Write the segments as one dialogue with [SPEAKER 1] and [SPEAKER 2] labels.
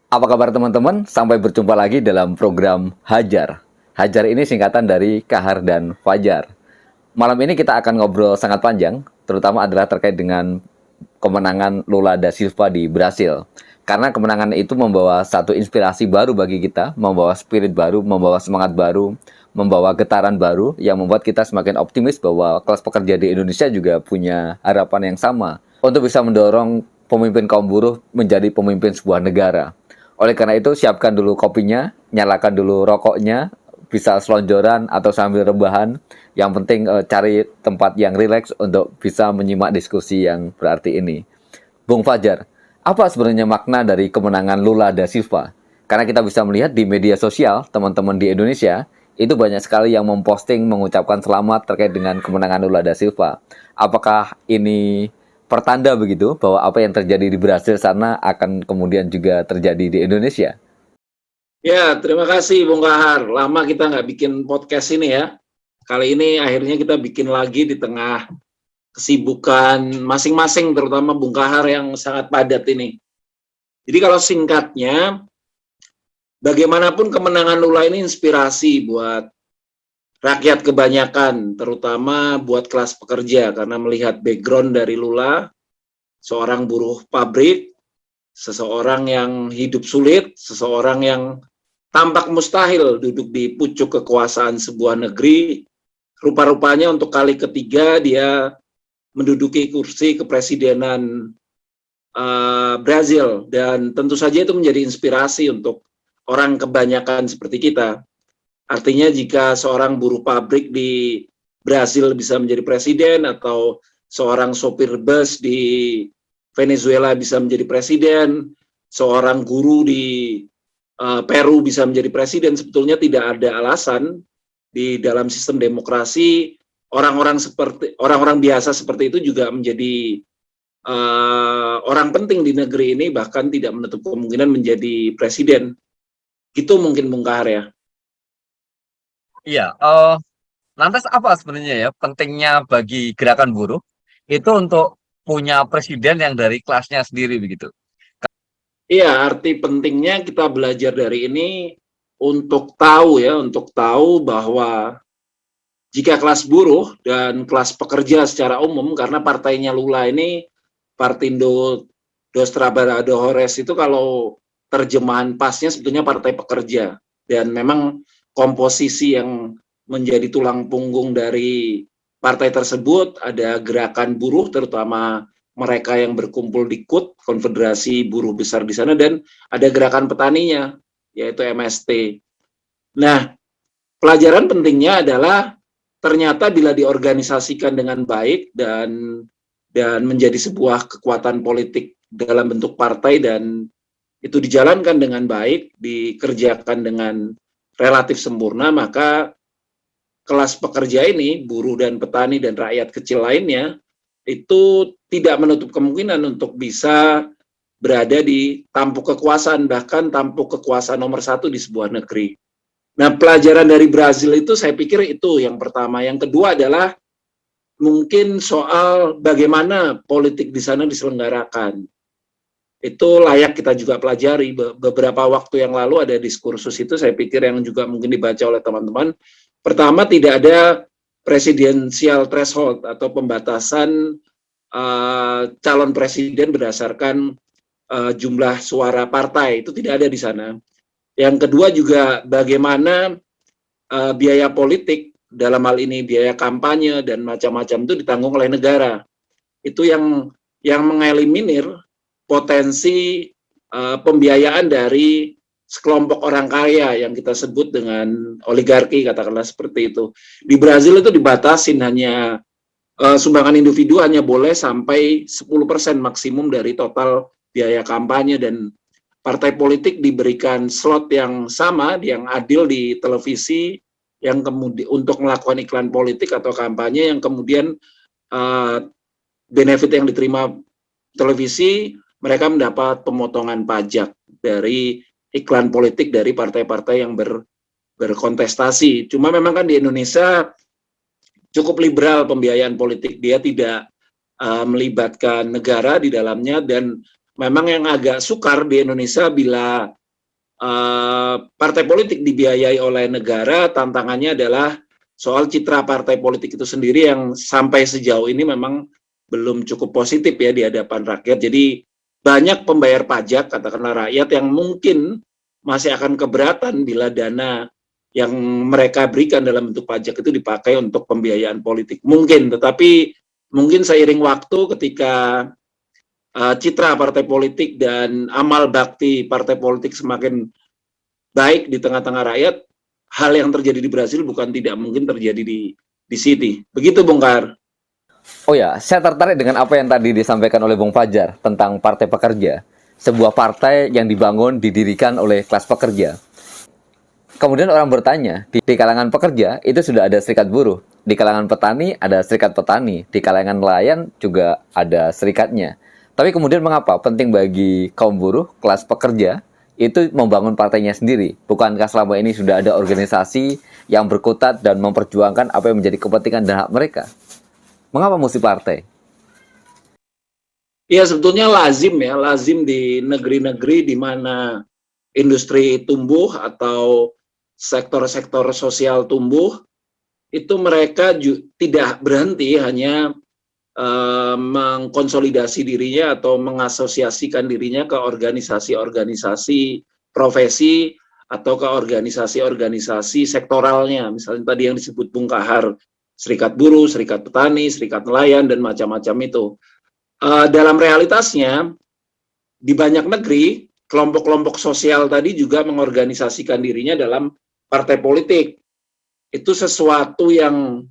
[SPEAKER 1] Apa kabar teman-teman? Sampai berjumpa lagi dalam program Hajar. Hajar ini singkatan dari Kahar dan Fajar. Malam ini kita akan ngobrol sangat panjang, terutama adalah terkait dengan kemenangan Lula da Silva di Brasil. Karena kemenangan itu membawa satu inspirasi baru bagi kita, membawa spirit baru, membawa semangat baru, membawa getaran baru yang membuat kita semakin optimis bahwa kelas pekerja di Indonesia juga punya harapan yang sama untuk bisa mendorong pemimpin kaum buruh menjadi pemimpin sebuah negara. Oleh karena itu, siapkan dulu kopinya, nyalakan dulu rokoknya, bisa selonjoran atau sambil rebahan. Yang penting cari tempat yang rileks untuk bisa menyimak diskusi yang berarti ini. Bung Fajar, apa sebenarnya makna dari kemenangan Lula da Silva? Karena kita bisa melihat di media sosial, teman-teman di Indonesia, itu banyak sekali yang memposting mengucapkan selamat terkait dengan kemenangan Lula da Silva. Apakah ini pertanda begitu bahwa apa yang terjadi di Brasil sana akan kemudian juga terjadi di Indonesia?
[SPEAKER 2] Ya, terima kasih Bung Kahar. Lama kita nggak bikin podcast ini ya. Kali ini akhirnya kita bikin lagi di tengah kesibukan masing-masing, terutama Bung Kahar yang sangat padat ini. Jadi kalau singkatnya, bagaimanapun kemenangan Lula ini inspirasi buat rakyat kebanyakan, terutama buat kelas pekerja, karena melihat background dari Lula, seorang buruh pabrik, seseorang yang hidup sulit, seseorang yang tampak mustahil duduk di pucuk kekuasaan sebuah negeri. Rupa-rupanya untuk kali ketiga dia menduduki kursi kepresidenan Brazil, dan tentu saja itu menjadi inspirasi untuk orang kebanyakan seperti kita. Artinya jika seorang buruh pabrik di Brazil bisa menjadi presiden, atau seorang sopir bus di Venezuela bisa menjadi presiden, seorang guru di Peru bisa menjadi presiden, sebetulnya tidak ada alasan di dalam sistem demokrasi orang-orang biasa seperti itu juga menjadi orang penting di negeri ini, bahkan tidak menutup kemungkinan menjadi presiden. Gitu mungkin Bung Kahar ya.
[SPEAKER 3] Iya, lantas apa sebenarnya ya pentingnya bagi gerakan buruh itu untuk punya presiden yang dari kelasnya sendiri begitu?
[SPEAKER 2] Iya, arti pentingnya kita belajar dari ini untuk tahu bahwa jika kelas buruh dan kelas pekerja secara umum, karena partainya Lula ini Partindo dos Trabalhadores itu kalau terjemahan pasnya sebetulnya partai pekerja, dan memang komposisi yang menjadi tulang punggung dari partai tersebut ada gerakan buruh, terutama mereka yang berkumpul di KUT, Konfederasi Buruh Besar di sana, dan ada gerakan petaninya, yaitu MST. Nah, pelajaran pentingnya adalah ternyata bila diorganisasikan dengan baik dan menjadi sebuah kekuatan politik dalam bentuk partai, dan itu dijalankan dengan baik, dikerjakan dengan relatif sempurna, maka kelas pekerja ini, buruh dan petani dan rakyat kecil lainnya, itu tidak menutup kemungkinan untuk bisa berada di tampuk kekuasaan, bahkan tampuk kekuasaan nomor satu di sebuah negeri. Nah, pelajaran dari Brasil itu saya pikir itu yang pertama. Yang kedua adalah mungkin soal bagaimana politik di sana diselenggarakan. Itu layak kita juga pelajari. Beberapa waktu yang lalu ada diskursus itu, saya pikir yang juga mungkin dibaca oleh teman-teman. Pertama, tidak ada presidensial threshold atau pembatasan calon presiden berdasarkan jumlah suara partai, itu tidak ada di sana. Yang kedua juga bagaimana biaya politik, dalam hal ini biaya kampanye dan macam-macam itu ditanggung oleh negara. Itu yang mengeliminir potensi pembiayaan dari sekelompok orang kaya yang kita sebut dengan oligarki, katakanlah seperti itu. Di Brazil itu dibatasin, hanya sumbangan individu hanya boleh sampai 10% maksimum dari total biaya kampanye, dan partai politik diberikan slot yang sama, yang adil di televisi, yang kemudian untuk melakukan iklan politik atau kampanye, yang kemudian benefit yang diterima televisi, mereka mendapat pemotongan pajak dari iklan politik dari partai-partai yang berkontestasi. Cuma memang kan di Indonesia cukup liberal pembiayaan politik, dia tidak melibatkan negara di dalamnya, dan memang yang agak sukar di Indonesia bila partai politik dibiayai oleh negara, tantangannya adalah soal citra partai politik itu sendiri yang sampai sejauh ini memang belum cukup positif ya di hadapan rakyat. Jadi banyak pembayar pajak, katakanlah rakyat, yang mungkin masih akan keberatan bila dana yang mereka berikan dalam bentuk pajak itu dipakai untuk pembiayaan politik. Mungkin, tetapi mungkin seiring waktu ketika citra partai politik dan amal bakti partai politik semakin baik di tengah-tengah rakyat, hal yang terjadi di Brasil bukan tidak mungkin terjadi di sini. Begitu, Bung Kahar.
[SPEAKER 1] Oh ya, saya tertarik dengan apa yang tadi disampaikan oleh Bung Fajar tentang partai pekerja. Sebuah partai yang dibangun, didirikan oleh kelas pekerja. Kemudian orang bertanya, di kalangan pekerja itu sudah ada serikat buruh. Di kalangan petani ada serikat petani. Di kalangan nelayan juga ada serikatnya. Tapi kemudian mengapa penting bagi kaum buruh, kelas pekerja, itu membangun partainya sendiri? Bukankah selama ini sudah ada organisasi yang berkutat dan memperjuangkan apa yang menjadi kepentingan dan hak mereka? Mengapa mesti partai?
[SPEAKER 2] Ya, sebetulnya lazim di negeri-negeri di mana industri tumbuh atau sektor-sektor sosial tumbuh, itu mereka tidak berhenti hanya mengkonsolidasi dirinya atau mengasosiasikan dirinya ke organisasi-organisasi profesi atau ke organisasi-organisasi sektoralnya. Misalnya tadi yang disebut Bung Kahar, serikat buruh, serikat petani, serikat nelayan, dan macam-macam itu. Dalam realitasnya, di banyak negeri, kelompok-kelompok sosial tadi juga mengorganisasikan dirinya dalam partai politik. Itu sesuatu yang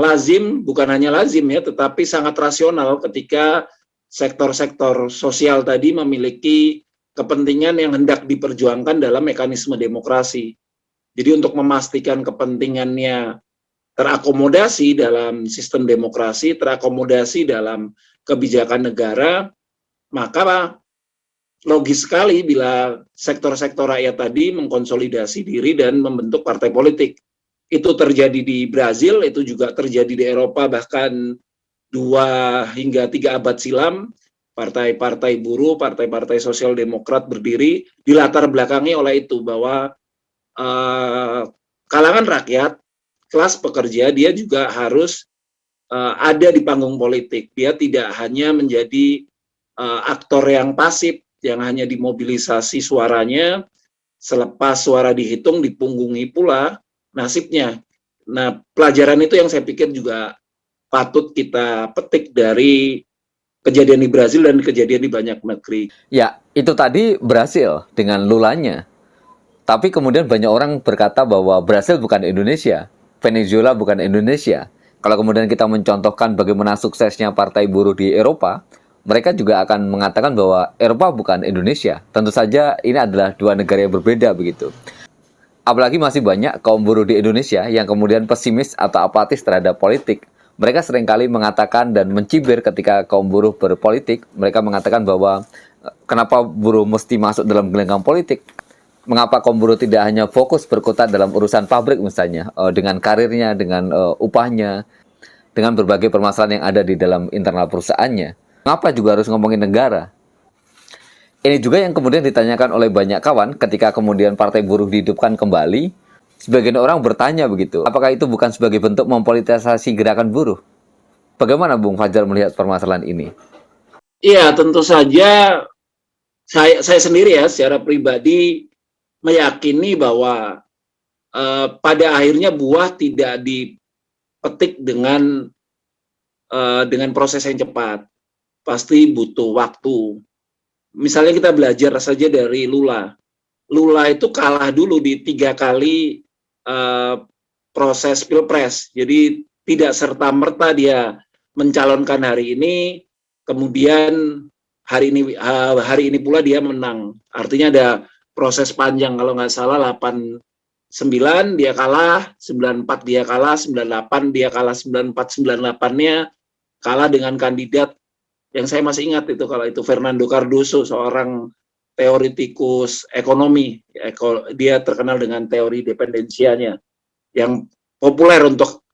[SPEAKER 2] lazim, bukan hanya lazim ya, tetapi sangat rasional ketika sektor-sektor sosial tadi memiliki kepentingan yang hendak diperjuangkan dalam mekanisme demokrasi. Jadi untuk memastikan kepentingannya terakomodasi dalam sistem demokrasi, terakomodasi dalam kebijakan negara, maka logis sekali bila sektor-sektor rakyat tadi mengkonsolidasi diri dan membentuk partai politik. Itu terjadi di Brazil, itu juga terjadi di Eropa, bahkan 2 hingga 3 abad silam, partai-partai buruh, partai-partai sosial demokrat berdiri, dilatar belakangi oleh itu, bahwa kalangan rakyat, kelas pekerja, dia juga harus ada di panggung politik. Dia tidak hanya menjadi aktor yang pasif, yang hanya dimobilisasi suaranya, selepas suara dihitung, dipunggungi pula nasibnya. Nah, pelajaran itu yang saya pikir juga patut kita petik dari kejadian di Brasil dan kejadian di banyak negeri.
[SPEAKER 1] Ya, itu tadi Brasil dengan Lulanya. Tapi kemudian banyak orang berkata bahwa Brasil bukan Indonesia, Venezuela bukan Indonesia. Kalau kemudian kita mencontohkan bagaimana suksesnya partai buruh di Eropa, mereka juga akan mengatakan bahwa Eropa bukan Indonesia. Tentu saja ini adalah 2 negara yang berbeda begitu. Apalagi masih banyak kaum buruh di Indonesia yang kemudian pesimis atau apatis terhadap politik. Mereka seringkali mengatakan dan mencibir ketika kaum buruh berpolitik. Mereka mengatakan bahwa kenapa buruh mesti masuk dalam gelanggang politik? Mengapa kaum buruh tidak hanya fokus berkutat dalam urusan pabrik misalnya, dengan karirnya, dengan upahnya, dengan berbagai permasalahan yang ada di dalam internal perusahaannya? Mengapa juga harus ngomongin negara? Ini juga yang kemudian ditanyakan oleh banyak kawan ketika kemudian partai buruh dihidupkan kembali. Sebagian orang bertanya begitu, apakah itu bukan sebagai bentuk mempolitisasi gerakan buruh? Bagaimana Bung Fajar melihat permasalahan ini?
[SPEAKER 2] Iya, tentu saja saya sendiri ya secara pribadi meyakini bahwa pada akhirnya buah tidak dipetik dengan proses yang cepat. Pasti butuh waktu. Misalnya kita belajar saja dari Lula. Lula itu kalah dulu di 3 kali proses pilpres. Jadi tidak serta-merta dia mencalonkan hari ini, kemudian hari ini pula dia menang. Artinya ada proses panjang, kalau nggak salah 89 dia kalah, 94 dia kalah, 98 dia kalah, 94 98-nya kalah dengan kandidat yang saya masih ingat itu, kalau itu Fernando Cardoso, seorang teoritikus ekonomi. Dia terkenal dengan teori dependensianya yang populer untuk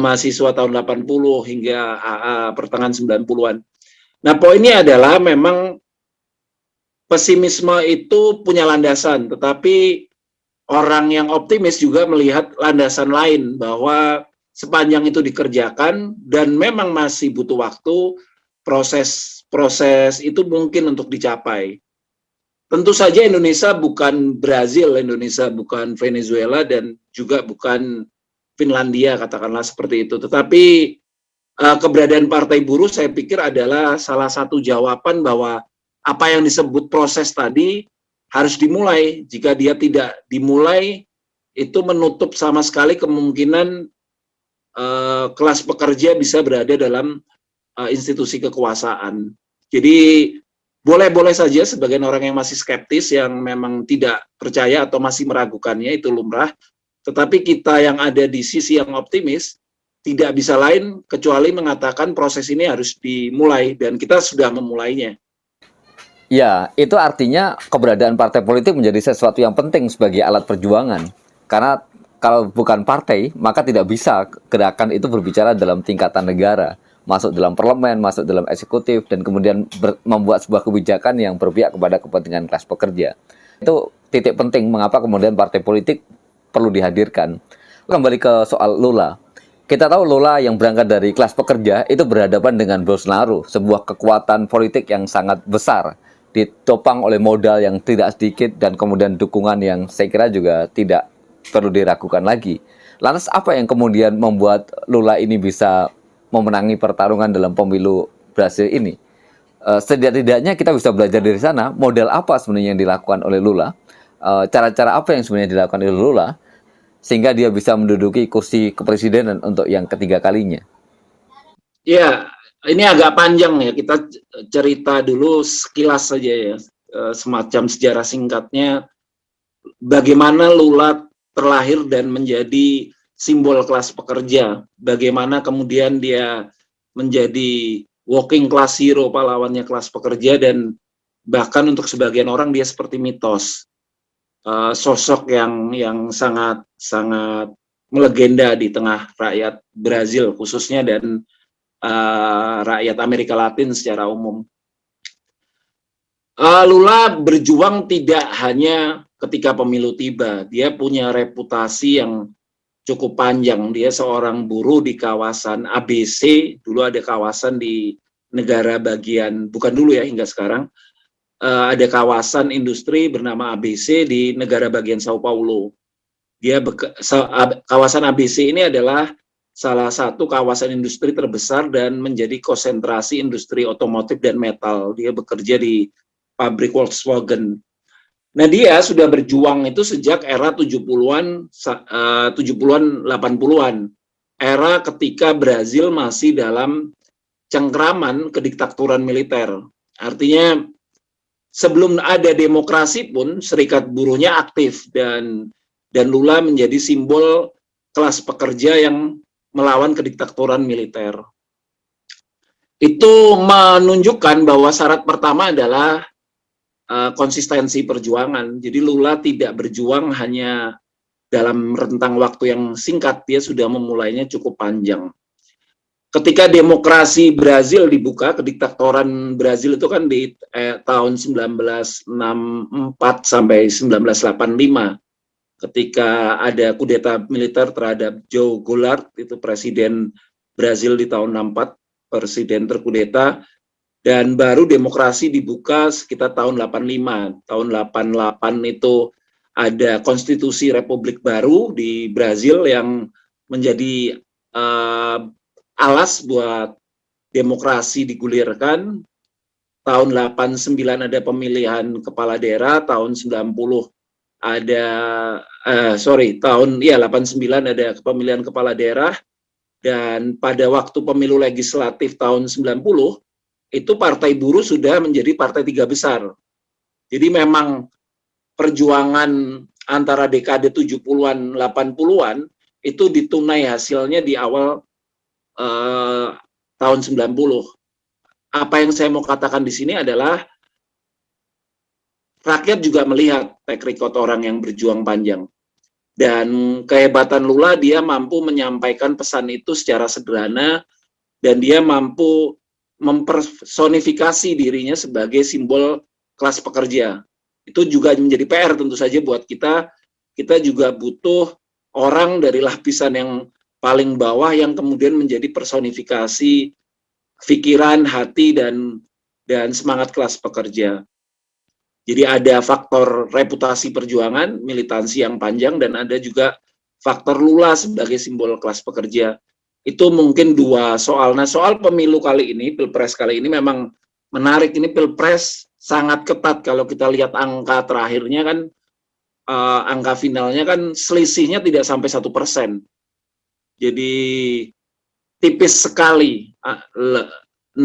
[SPEAKER 2] mahasiswa tahun 80 hingga pertengahan 90-an. Nah, poinnya adalah memang pesimisme itu punya landasan, tetapi orang yang optimis juga melihat landasan lain bahwa sepanjang itu dikerjakan dan memang masih butuh waktu, proses itu mungkin untuk dicapai. Tentu saja Indonesia bukan Brazil, Indonesia bukan Venezuela, dan juga bukan Finlandia, katakanlah seperti itu. Tetapi keberadaan Partai Buruh saya pikir adalah salah satu jawaban bahwa apa yang disebut proses tadi harus dimulai. Jika dia tidak dimulai, itu menutup sama sekali kemungkinan kelas pekerja bisa berada dalam institusi kekuasaan. Jadi boleh-boleh saja sebagian orang yang masih skeptis, yang memang tidak percaya atau masih meragukannya, itu lumrah. Tetapi kita yang ada di sisi yang optimis, tidak bisa lain kecuali mengatakan proses ini harus dimulai, dan kita sudah memulainya.
[SPEAKER 1] Ya, itu artinya keberadaan partai politik menjadi sesuatu yang penting sebagai alat perjuangan. Karena kalau bukan partai, maka tidak bisa gerakan itu berbicara dalam tingkatan negara, masuk dalam parlemen, masuk dalam eksekutif, dan kemudian membuat sebuah kebijakan yang berpihak kepada kepentingan kelas pekerja. Itu titik penting mengapa kemudian partai politik perlu dihadirkan. Kembali ke soal Lula. Kita tahu Lula yang berangkat dari kelas pekerja itu berhadapan dengan Bolsonaro, sebuah kekuatan politik yang sangat besar, ditopang oleh modal yang tidak sedikit, dan kemudian dukungan yang saya kira juga tidak perlu diragukan lagi. Lantas apa yang kemudian membuat Lula ini bisa memenangi pertarungan dalam pemilu Brasil ini? Setidaknya kita bisa belajar dari sana, model apa sebenarnya yang dilakukan oleh Lula, cara-cara apa yang sebenarnya dilakukan oleh Lula, sehingga dia bisa menduduki kursi kepresidenan untuk yang ketiga kalinya.
[SPEAKER 2] Ya, ini agak panjang ya, kita cerita dulu sekilas saja ya, semacam sejarah singkatnya, bagaimana Lula terlahir dan menjadi simbol kelas pekerja, bagaimana kemudian dia menjadi walking class hero, pahlawannya kelas pekerja, dan bahkan untuk sebagian orang dia seperti mitos, sosok yang sangat melegenda di tengah rakyat Brazil khususnya, dan rakyat Amerika Latin secara umum. Lula berjuang tidak hanya ketika pemilu tiba, dia punya reputasi yang cukup panjang. Dia seorang buruh di kawasan ABC, dulu ada kawasan di negara bagian, bukan dulu ya, hingga sekarang, ada kawasan industri bernama ABC di negara bagian Sao Paulo. Kawasan ABC ini adalah salah satu kawasan industri terbesar dan menjadi konsentrasi industri otomotif dan metal. Dia bekerja di pabrik Volkswagen. Nah, dia sudah berjuang itu sejak era 70-an, 80-an. Era ketika Brazil masih dalam cengkraman kediktaturan militer. Artinya, sebelum ada demokrasi pun, serikat buruhnya aktif, dan Lula menjadi simbol kelas pekerja yang melawan kediktaturan militer. Itu menunjukkan bahwa syarat pertama adalah konsistensi perjuangan. Jadi Lula tidak berjuang hanya dalam rentang waktu yang singkat, dia sudah memulainya cukup panjang. Ketika demokrasi Brazil dibuka, kediktatoran Brazil itu kan di tahun 1964 sampai 1985, ketika ada kudeta militer terhadap João Goulart, itu presiden Brazil di tahun 64, presiden terkudeta. Dan baru demokrasi dibuka sekitar tahun 85. Tahun 88 itu ada konstitusi republik baru di Brazil yang menjadi alas buat demokrasi digulirkan. Tahun 89 ada pemilihan kepala daerah, tahun 90 ada tahun 89 ada pemilihan kepala daerah, dan pada waktu pemilu legislatif tahun 90 itu Partai Buruh sudah menjadi partai tiga besar. Jadi memang perjuangan antara dekade 70-an, 80-an itu ditunai hasilnya di awal tahun 90. Apa yang saya mau katakan di sini adalah rakyat juga melihat track record orang yang berjuang panjang. Dan kehebatan Lula, dia mampu menyampaikan pesan itu secara sederhana, dan dia mampu mempersonifikasi dirinya sebagai simbol kelas pekerja. Itu juga menjadi PR tentu saja buat kita. Kita juga butuh orang dari lapisan yang paling bawah yang kemudian menjadi personifikasi pikiran, hati, dan semangat kelas pekerja. Jadi ada faktor reputasi perjuangan, militansi yang panjang, dan ada juga faktor Lula sebagai simbol kelas pekerja. Itu mungkin dua soal. Nah, soal pemilu kali ini, Pilpres kali ini memang menarik. Ini Pilpres sangat ketat. Kalau kita lihat angka terakhirnya kan, angka finalnya kan selisihnya tidak sampai 1%. Jadi tipis sekali, 60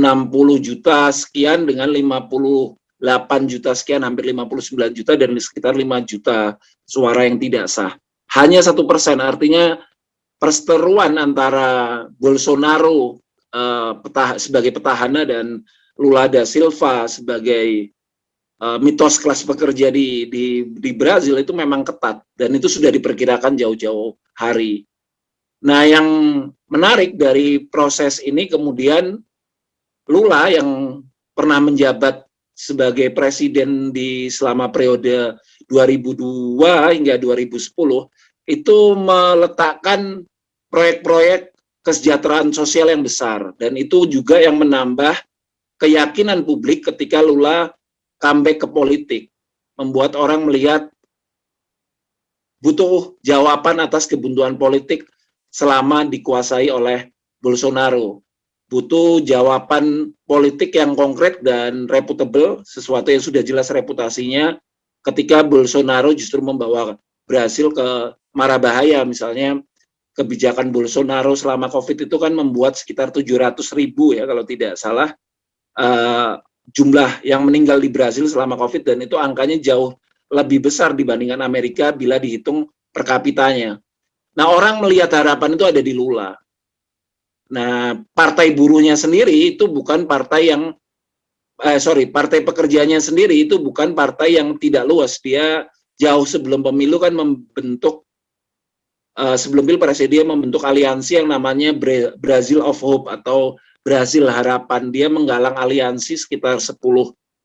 [SPEAKER 2] juta sekian dengan 58 juta sekian, hampir 59 juta, dan sekitar 5 juta suara yang tidak sah. Hanya 1%, artinya perseteruan antara Bolsonaro sebagai petahana dan Lula da Silva sebagai mitos kelas pekerja di Brazil itu memang ketat, dan itu sudah diperkirakan jauh-jauh hari. Nah, yang menarik dari proses ini kemudian Lula yang pernah menjabat sebagai presiden selama periode 2002 hingga 2010 itu meletakkan proyek-proyek kesejahteraan sosial yang besar, dan itu juga yang menambah keyakinan publik ketika Lula comeback ke politik, membuat orang melihat butuh jawaban atas kebuntuan politik selama dikuasai oleh Bolsonaro. Butuh jawaban politik yang konkret dan reputable, sesuatu yang sudah jelas reputasinya, ketika Bolsonaro justru membawa Brasil ke mara bahaya. Misalnya kebijakan Bolsonaro selama COVID itu kan membuat sekitar 700.000 ya kalau tidak salah jumlah yang meninggal di Brasil selama COVID, dan itu angkanya jauh lebih besar dibandingkan Amerika bila dihitung per kapitanya. Nah, orang melihat harapan itu ada di Lula. Nah, partai buruhnya sendiri itu bukan partai yang partai pekerjanya sendiri itu bukan partai yang tidak luas. Dia jauh sebelum pemilu kan membentuk sebelum Pilpres dia membentuk aliansi yang namanya Brazil of Hope atau Brazil Harapan. Dia menggalang aliansi sekitar 10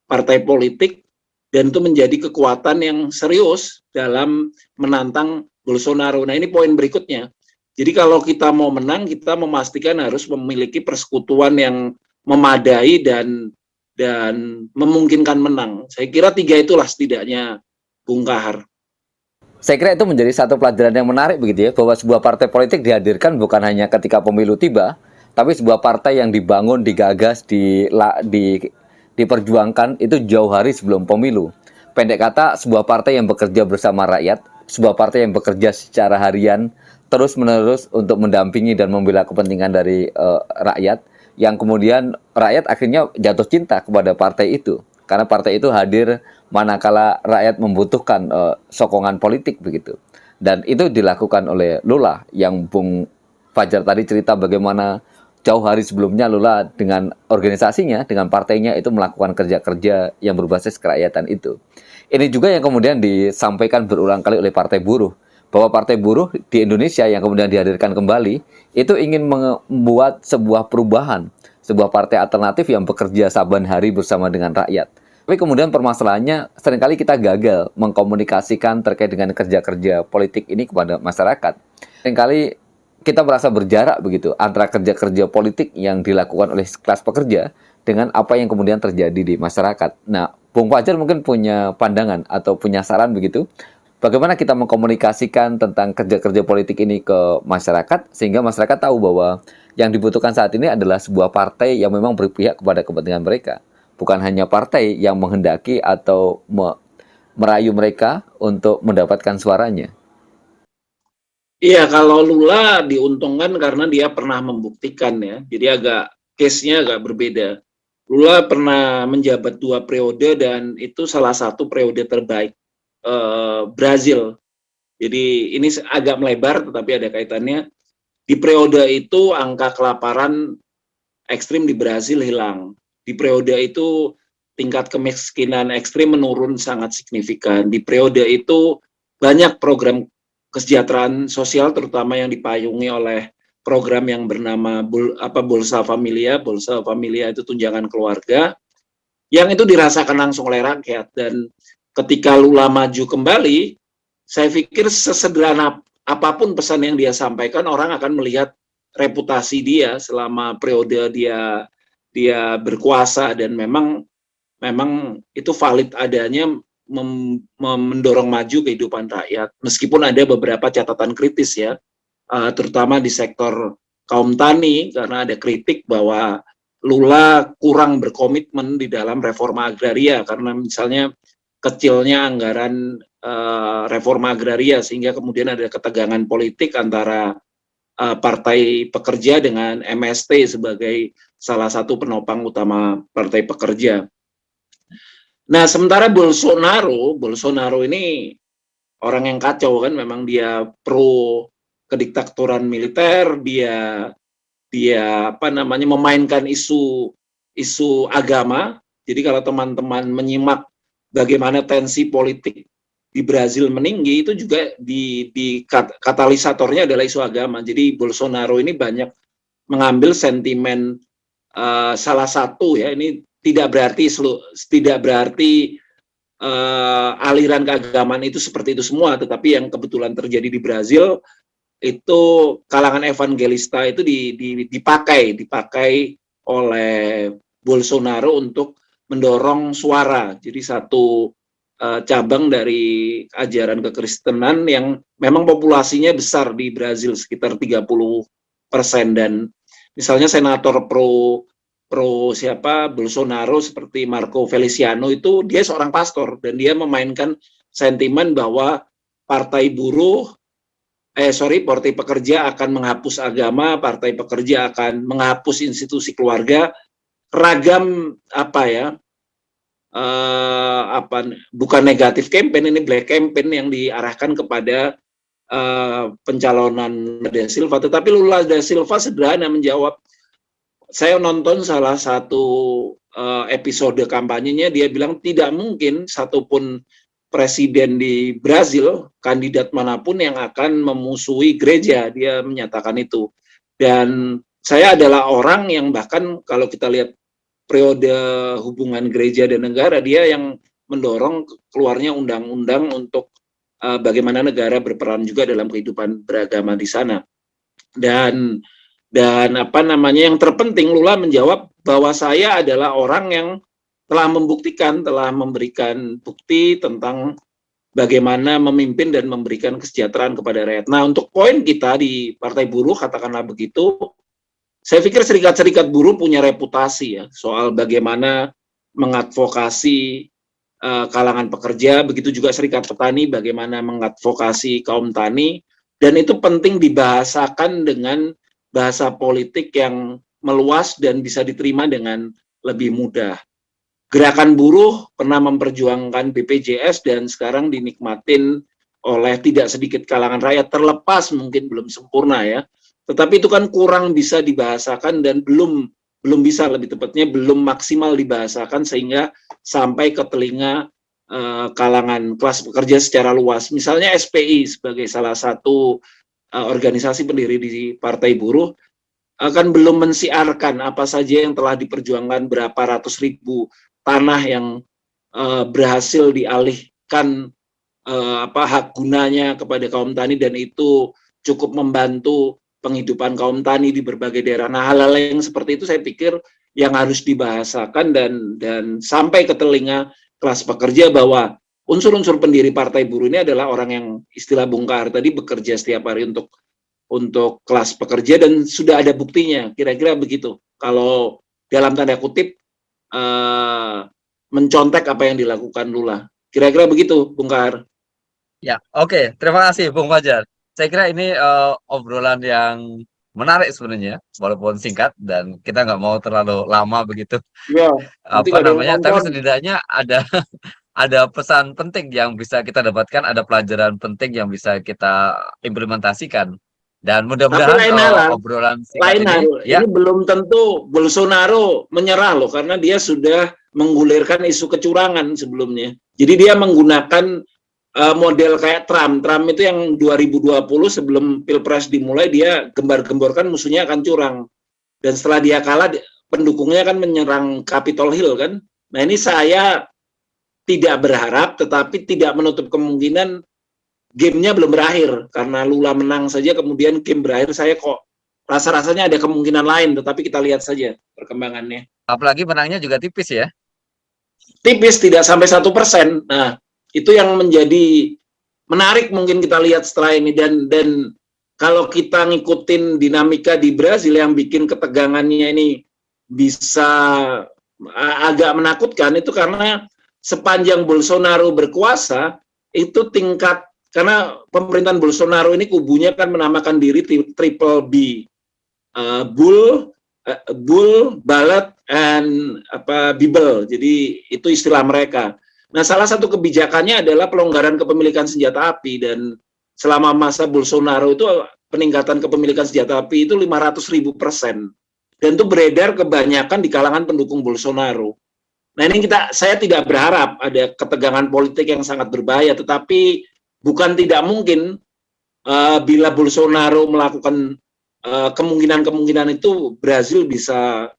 [SPEAKER 2] partai politik, dan itu menjadi kekuatan yang serius dalam menantang Bolsonaro. Nah, ini poin berikutnya. Jadi kalau kita mau menang, kita memastikan harus memiliki persekutuan yang memadai dan memungkinkan menang. Saya kira 3 itulah setidaknya, Bung Kahar.
[SPEAKER 1] Saya kira itu menjadi satu pelajaran yang menarik begitu ya, bahwa sebuah partai politik dihadirkan bukan hanya ketika pemilu tiba, tapi sebuah partai yang dibangun, digagas, diperjuangkan itu jauh hari sebelum pemilu. Pendek kata, sebuah partai yang bekerja bersama rakyat, sebuah partai yang bekerja secara harian, terus-menerus untuk mendampingi dan membela kepentingan dari rakyat, yang kemudian rakyat akhirnya jatuh cinta kepada partai itu. Karena partai itu hadir manakala rakyat membutuhkan sokongan politik begitu. Dan itu dilakukan oleh Lula, yang Bung Fajar tadi cerita bagaimana jauh hari sebelumnya Lula dengan organisasinya, dengan partainya itu melakukan kerja-kerja yang berbasis kerakyatan itu. Ini juga yang kemudian disampaikan berulang kali oleh Partai Buruh, bahwa Partai Buruh di Indonesia yang kemudian dihadirkan kembali itu ingin membuat sebuah perubahan, sebuah partai alternatif yang bekerja saban hari bersama dengan rakyat. Tapi kemudian permasalahannya seringkali kita gagal mengkomunikasikan terkait dengan kerja-kerja politik ini kepada masyarakat. Seringkali kita merasa berjarak begitu antara kerja-kerja politik yang dilakukan oleh kelas pekerja dengan apa yang kemudian terjadi di masyarakat. Nah, Bung Fajar mungkin punya pandangan atau punya saran begitu, bagaimana kita mengkomunikasikan tentang kerja-kerja politik ini ke masyarakat, sehingga masyarakat tahu bahwa yang dibutuhkan saat ini adalah sebuah partai yang memang berpihak kepada kepentingan mereka, bukan hanya partai yang menghendaki atau merayu mereka untuk mendapatkan suaranya.
[SPEAKER 2] Iya, kalau Lula diuntungkan karena dia pernah membuktikan ya. Jadi case-nya agak berbeda. Lula pernah menjabat 2 periode dan itu salah satu periode terbaik Brazil. Jadi ini agak melebar tetapi ada kaitannya. Di periode itu angka kelaparan ekstrim di Brazil hilang. Di periode itu tingkat kemiskinan ekstrim menurun sangat signifikan. Di periode itu banyak program kesejahteraan sosial terutama yang dipayungi oleh program yang bernama Bolsa Familia. Bolsa Familia itu tunjangan keluarga. yang itu dirasakan langsung oleh rakyat. Dan ketika Lula maju kembali, saya pikir sesederhana apapun pesan yang dia sampaikan, orang akan melihat reputasi dia selama periode dia berkuasa, dan memang itu valid adanya mendorong maju kehidupan rakyat. Meskipun ada beberapa catatan kritis ya, terutama di sektor kaum tani, karena ada kritik bahwa Lula kurang berkomitmen di dalam reforma agraria, karena misalnya kecilnya anggaran reforma agraria, sehingga kemudian ada ketegangan politik antara Partai Pekerja dengan MST sebagai salah satu penopang utama Partai Pekerja. Nah, sementara Bolsonaro ini orang yang kacau kan, memang dia pro kediktaturan militer, dia memainkan isu agama. Jadi kalau teman-teman menyimak bagaimana tensi politik di Brazil meninggi, itu juga di katalisatornya adalah isu agama. Jadi Bolsonaro ini banyak mengambil sentimen salah satu ya, ini tidak berarti aliran keagamaan itu seperti itu semua, tetapi yang kebetulan terjadi di Brazil itu kalangan evangelista itu dipakai oleh Bolsonaro untuk mendorong suara. Jadi satu cabang dari ajaran kekristenan yang memang populasinya besar di Brazil, sekitar 30%, dan misalnya senator pro Bolsonaro seperti Marco Feliciano itu dia seorang pastor, dan dia memainkan sentimen bahwa Partai Pekerja akan menghapus agama, Partai Pekerja akan menghapus institusi keluarga, ragam bukan negatif campaign, ini black campaign yang diarahkan kepada pencalonan da Silva. Tetapi Lula da Silva sederhana menjawab. Saya nonton salah satu episode kampanyenya, dia bilang tidak mungkin satupun presiden di Brazil, kandidat manapun yang akan memusuhi gereja, dia menyatakan itu. Dan saya adalah orang yang bahkan kalau kita lihat periode hubungan gereja dan negara, dia yang mendorong keluarnya undang-undang untuk bagaimana negara berperan juga dalam kehidupan beragama di sana. Dan yang terpenting, Lula menjawab bahwa saya adalah orang yang telah memberikan bukti tentang bagaimana memimpin dan memberikan kesejahteraan kepada rakyat. Nah, untuk poin kita di Partai Buruh, katakanlah begitu, saya pikir serikat-serikat buruh punya reputasi ya soal bagaimana mengadvokasi kalangan pekerja, begitu juga serikat petani bagaimana mengadvokasi kaum tani, dan itu penting dibahasakan dengan bahasa politik yang meluas dan bisa diterima dengan lebih mudah. Gerakan buruh pernah memperjuangkan BPJS dan sekarang dinikmatin oleh tidak sedikit kalangan rakyat, terlepas mungkin belum sempurna ya. Tetapi itu kan kurang bisa dibahasakan dan belum bisa, lebih tepatnya belum maksimal dibahasakan sehingga sampai ke telinga kalangan kelas pekerja secara luas. Misalnya SPI sebagai salah satu organisasi pendiri di Partai Buruh akan belum mensiarkan apa saja yang telah diperjuangkan, berapa ratus ribu tanah yang berhasil dialihkan hak gunanya kepada kaum tani, dan itu cukup membantu penghidupan kaum tani di berbagai daerah. Nah, hal-hal yang seperti itu saya pikir yang harus dibahasakan dan sampai ke telinga kelas pekerja bahwa unsur-unsur pendiri Partai Buruh ini adalah orang yang, istilah Bung Kahar tadi, bekerja setiap hari untuk kelas pekerja dan sudah ada buktinya. Kira-kira begitu. Kalau dalam tanda kutip mencontek apa yang dilakukan Lula. Kira-kira begitu, Bung Kahar.
[SPEAKER 3] Ya, oke. Terima kasih, Bung Fajar. Saya kira ini obrolan yang menarik sebenarnya, walaupun singkat dan kita nggak mau terlalu lama begitu.
[SPEAKER 2] Ya,
[SPEAKER 3] Tapi setidaknya ada pesan penting yang bisa kita dapatkan, ada pelajaran penting yang bisa kita implementasikan. Dan mudah-mudahan obrolan singkat
[SPEAKER 2] ini belum tentu Bolsonaro menyerah loh, karena dia sudah menggulirkan isu kecurangan sebelumnya. Jadi dia menggunakan model kayak Trump itu yang 2020 sebelum Pilpres dimulai, dia gembar-gemborkan musuhnya akan curang. Dan setelah dia kalah, pendukungnya kan menyerang Capitol Hill kan. Nah ini saya tidak berharap, tetapi tidak menutup kemungkinan gamenya belum berakhir. Karena Lula menang saja, kemudian game berakhir, saya kok rasa-rasanya ada kemungkinan lain, tetapi kita lihat saja perkembangannya.
[SPEAKER 3] Apalagi menangnya juga tipis ya.
[SPEAKER 2] Tipis, tidak sampai 1%. Nah, itu yang menjadi menarik mungkin kita lihat setelah ini. Dan kalau kita ngikutin dinamika di Brasil yang bikin ketegangannya ini bisa agak menakutkan, itu karena sepanjang Bolsonaro berkuasa, itu tingkat, karena pemerintahan Bolsonaro ini kubunya kan menamakan diri Triple B, Bull, Ballot, and Bible. Jadi itu istilah mereka. Nah, salah satu kebijakannya adalah pelonggaran kepemilikan senjata api, dan selama masa Bolsonaro itu peningkatan kepemilikan senjata api itu 500.000%. Dan itu beredar kebanyakan di kalangan pendukung Bolsonaro. Nah ini saya tidak berharap ada ketegangan politik yang sangat berbahaya, tetapi bukan tidak mungkin bila Bolsonaro melakukan kemungkinan-kemungkinan itu, Brasil bisa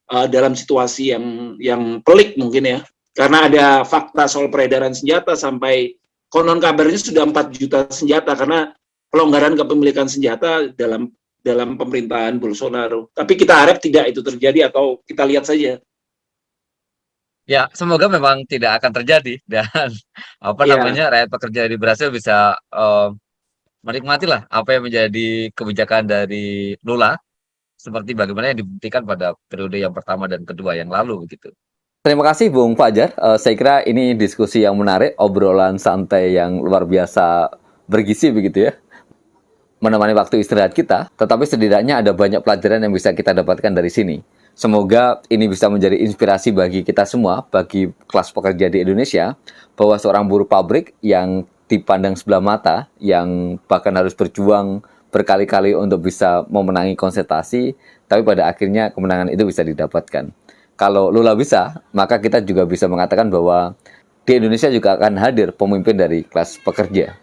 [SPEAKER 2] dalam situasi yang pelik mungkin ya, karena ada fakta soal peredaran senjata, sampai konon kabarnya sudah 4 juta senjata karena pelonggaran kepemilikan senjata dalam pemerintahan Bolsonaro. Tapi kita harap tidak itu terjadi, atau kita lihat saja.
[SPEAKER 3] Ya, semoga memang tidak akan terjadi dan
[SPEAKER 2] Ya,
[SPEAKER 3] rakyat pekerja di Brasil bisa menikmati lah apa yang menjadi kebijakan dari Lula seperti bagaimana yang dibuktikan pada periode yang pertama dan kedua yang lalu begitu.
[SPEAKER 1] Terima kasih Bung Fajar. Saya kira ini diskusi yang menarik, obrolan santai yang luar biasa bergizi begitu ya, menemani waktu istirahat kita, tetapi setidaknya ada banyak pelajaran yang bisa kita dapatkan dari sini. Semoga ini bisa menjadi inspirasi bagi kita semua, bagi kelas pekerja di Indonesia, bahwa seorang buruh pabrik yang dipandang sebelah mata, yang bahkan harus berjuang berkali-kali untuk bisa memenangi konsentrasi, tapi pada akhirnya kemenangan itu bisa didapatkan. Kalau Lula bisa, maka kita juga bisa mengatakan bahwa di Indonesia juga akan hadir pemimpin dari kelas pekerja.